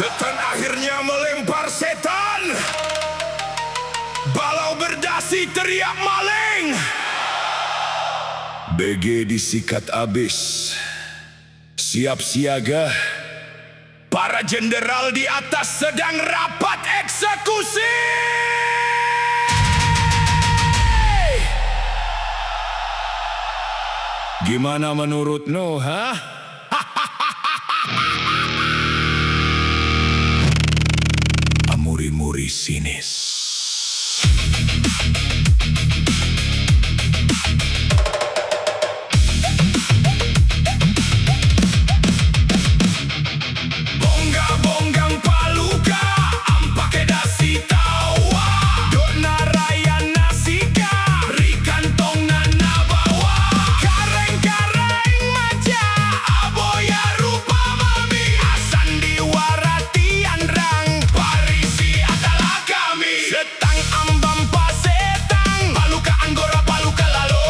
Setan akhirnya melempar setan. Balau berdasi teriak maling. BG disikat abis. Siap siaga. Para jenderal di atas sedang rapat eksekusi. Gimana menurut Nuh, ha? Amuri-muri sinis. Bongga-bonggang paluka, ampake dasi tawa. Dona raya nasika, rikantong nana bawa. Kareng-kareng maja, aboya rupa mami. Asandiwaratian rang, parisi adalah kami. Setang ambam pasetang, paluka anggora paluka lalo.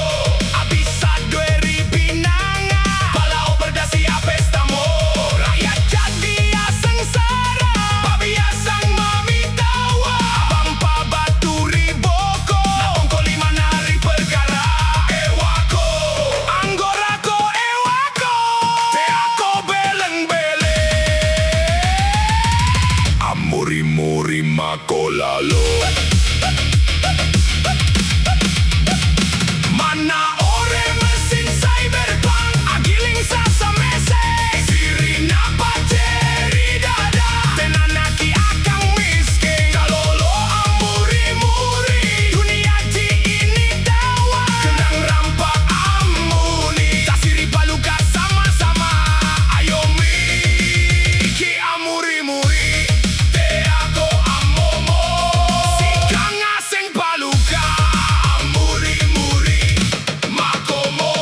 Abisa dueri binanga, balau berdasi apestamo. Rakyat jadi sengsara, pabiasang mami tawa. Bampa batu riboko, natongko lima nari perkara. Ewako, anggorako ewako, teako beleng-beleng. Amuri-muri mako lalo. Mana ore mesin cyberpunk, agiling sasa mese. Sirina pateri dada, tenanaki akang miskin. Kalolo amuri-muri, dunia ji ini tawa. Kendang rampak amuni, tasiri paluka sama-sama. Ayomi, ki amuri-muri, teako amomo. Sikang aseng paluka, amuri-muri, makomo.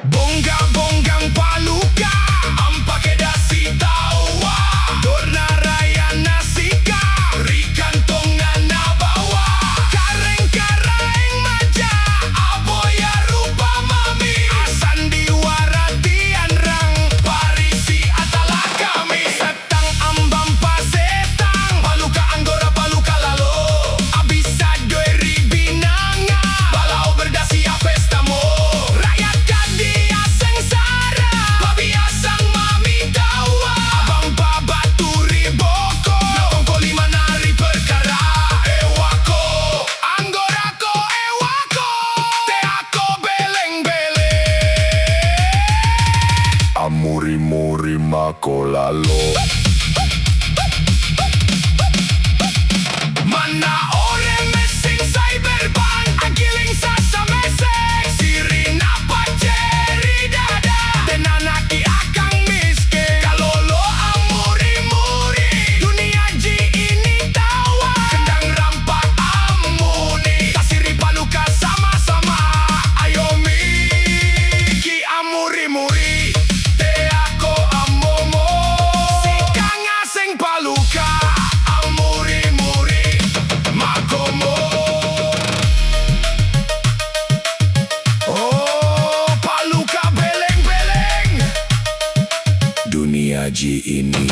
Bongga-bonggang paluka, ampake dasi tawa. Dorna raya nasika, rikantong nana bawa. Kareng-kareng maja, aboya rupa mami. Asandiwaratian rang, parisi adalah kami. Setang ambam pasetang, paluka anggora paluka lalo. Abisa dueri binanga, balau berdasi apestamo. Rakyat jadi sengsara, pabiasang mami tawa. Bampa batu riboko, natongko lima nari perkara. Ewako, anggorako ewako, teako beleng-beleng. Amuri-muri mako lalo. Mana ore mesin cyberpunk, agiling sasa mesek. Sirina paceri dada, tenanaki akang miskin. Kalolo amuri-muri, dunia ji ini tawa. Kendang rampak amuni, tasiri paluka sama-sama. Ayomi, ki amuri-muri, teako amomo. Sikang aseng paluka, amuri-muri, makomo. Oh, paluka beleng-beleng. Dunia ji ini